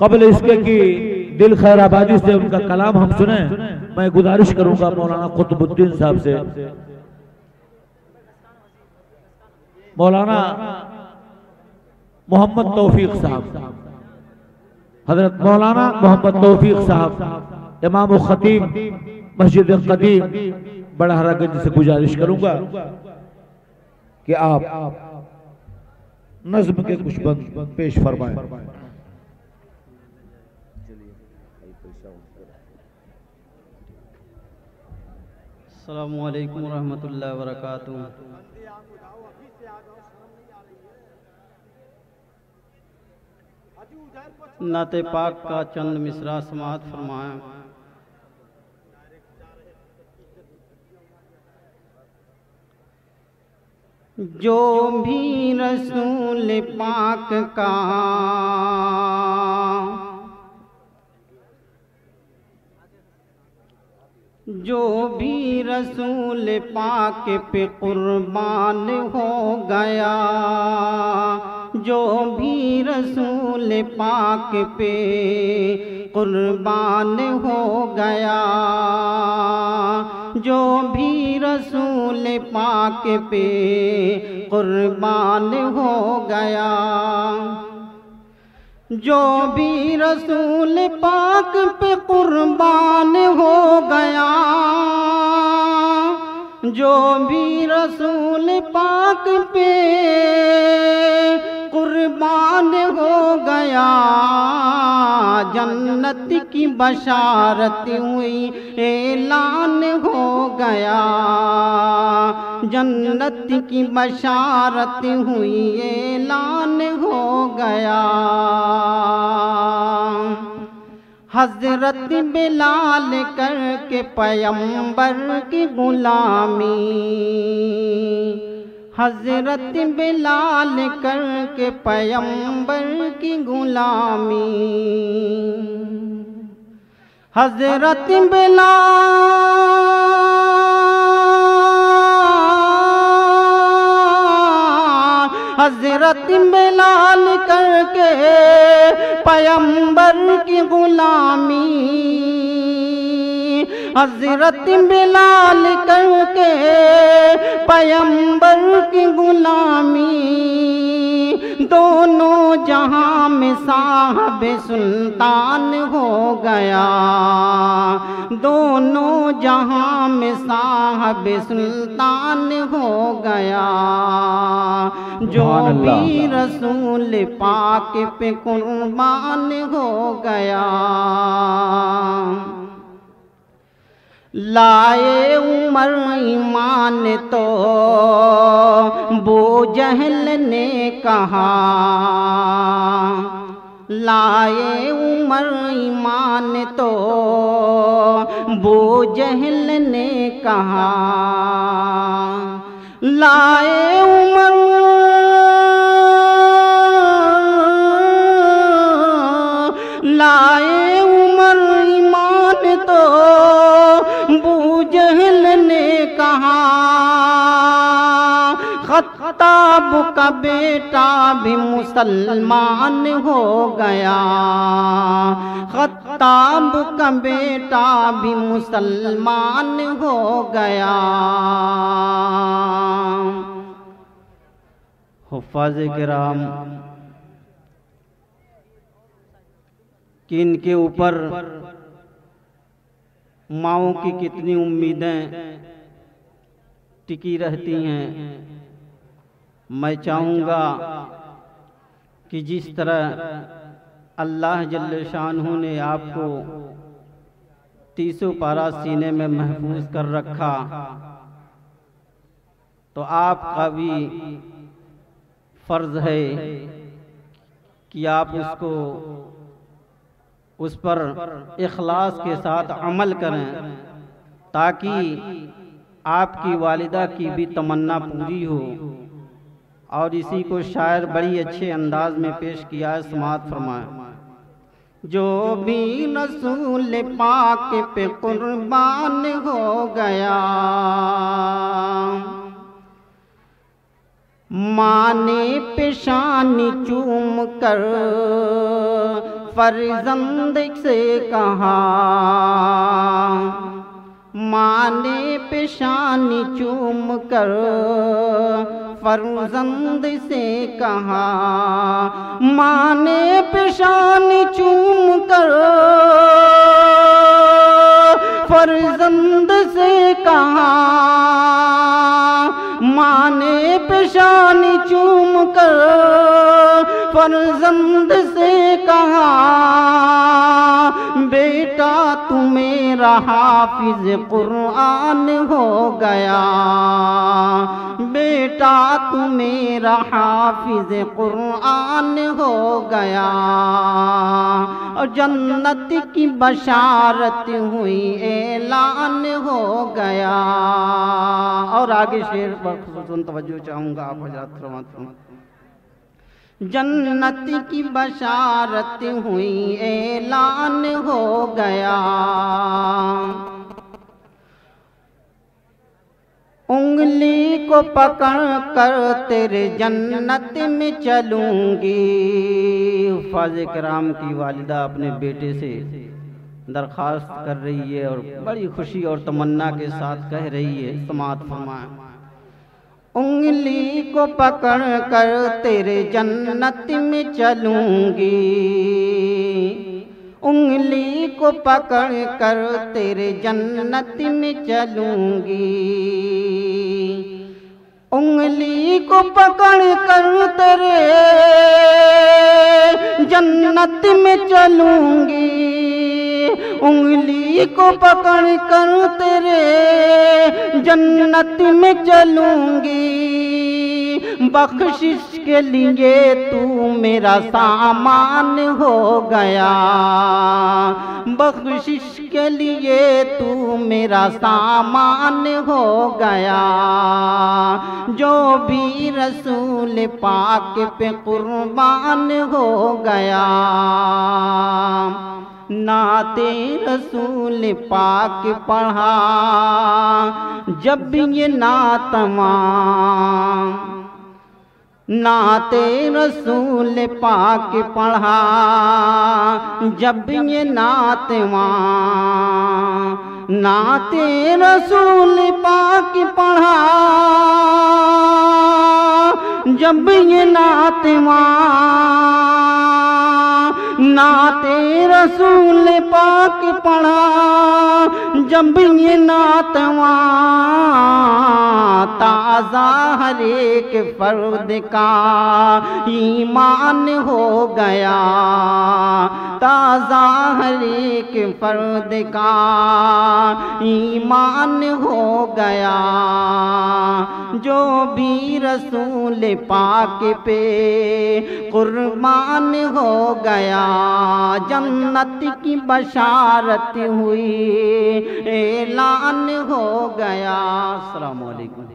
कबल इसके कि दिल खैर आबादी से उनका कलाम हम सुने, मैं गुजारिश करूंगा मौलाना कुतुबुद्दीन साहब से, मौलाना मोहम्मद तौफीक साहब, हजरत मौलाना मोहम्मद तौफीक साहब इमाम खतीब मस्जिद कदीम बड़हरागंज से गुजारिश करूंगा कि आप नज्म के कुछ बंद पेश फरमाएं। अस्सलामु अलैकुम रहमतुल्लाहि व बरकातुहू। नाते पाक का चंद मिसरा समाअत फरमाया। जो भी रसूल पाक का जो भी रसूल पाक पे कुर्बान हो गया, जो भी रसूल पाक पे कुर्बान हो गया, जो भी रसूल पाक पे कुर्बान हो गया, जो भी रसूल पाक पे कुर्बान हो गया, जो भी रसूल पाक पे कुर्बान हो गया, जन्नत की बशारत हुई ऐलान हो गया, जन्नत की बशारत हुई ऐलान हो गया। हजरत बिलाल करके पैगंबर की गुलामी, हजरत बिलाल करके पैगंबर की गुलामी, हजरत हजरत बिलाल करके पैगंबर की गुलामी, हजरत बिलाल करके पैगंबर की गुलामी, दोनों जहां में साहब सुल्तान हो गया, दोनों जहां में साहब सुल्तान हो गया, जो भी रसूल पाक पे कुर्बान हो गया। लाए उमर ईमान तो बू जहल ने कहा, लाए उमर ईमान तो बू जहल ने कहा, लाए उमर लाए उमर ईमान तो बू जहल ने कहा, खत्ताब का बेटा भी मुसलमान हो गया, खत्ताब का बेटा भी मुसलमान हो गया। हुफ़ाज़ किराम कि इनके ऊपर माओं की कितनी उम्मीदें टिकी रहती हैं। मैं चाहूँगा कि जिस तरह अल्लाह जल्ल शानहू ने आपको 30 पारा सीने में महफूज कर रखा, तो आपका भी फ़र्ज़ है कि आप उसको उस पर इखलास के साथ अमल करें, ताकि आपकी वालिदा की भी तमन्ना पूरी हो। और इसी को शायर बड़ी अच्छे अंदाज में पेश किया है, समाअत फरमाए। जो भी रसूल पाक पे कुर्बान हो गया, माने पेशानी चूम कर फर्जंद से कहा, माँ ने पेशानी चूम कर फर्जंद से कहा, माँ ने पेशानी चूम कर फर्जंद से कहा, माँ ने पेशानी चूम कर फर्जंद से कहा, बेटा तू मेरा हाफिज कुरान हो गया, बेटा तू मेरा हाफिज कुरान हो गया, और जन्नत की बशारत हुई ऐलान हो गया। और आगे शेर पर खुसूसन तवज्जो चाहूँगा आप हज़रात फरमाते हैं, जन्नत की बशारत हुई ऐलान हो गया, उंगली को पकड़ कर तेरे जन्नत में चलूंगी। हुफ़ाज़ किराम की वालिदा अपने बेटे से दरख्वास्त कर रही है और बड़ी खुशी और तमन्ना के साथ कह रही है, समाअत फरमाएं, उंगली को पकड़ कर तेरे जन्नत में चलूंगी, उंगली को पकड़ कर तेरे जन्नत में चलूंगी, उंगली को पकड़ कर तेरे जन्नत में चलूंगी, उंगली को पकड़ कर तेरे जन्नत में चलूंगी, बख्शिश के लिए तू मेरा सामान हो गया, बख्शिश के लिए तू मेरा सामान हो गया, जो भी रसूल पाक पे कुर्बान हो गया, नाते रसूल पाक पढ़ा जब ये नातवा, नाते रसूल पाक पढ़ा जब ये नातवा, नाते रसूल पाक पढ़ा जब ये नातवा, नाते रसूल पाक पढ़ा जब ये नातवा, ताज़ा हर एक फर्द का ईमान हो गया, ताज़ा हर एक फर्द का ईमान हो गया, जो भी रसूल पाक पे कुर्बान हो गया, जन्नत की बशारत हुई ऐलान हो गया। अस्सलामु अलैकुम।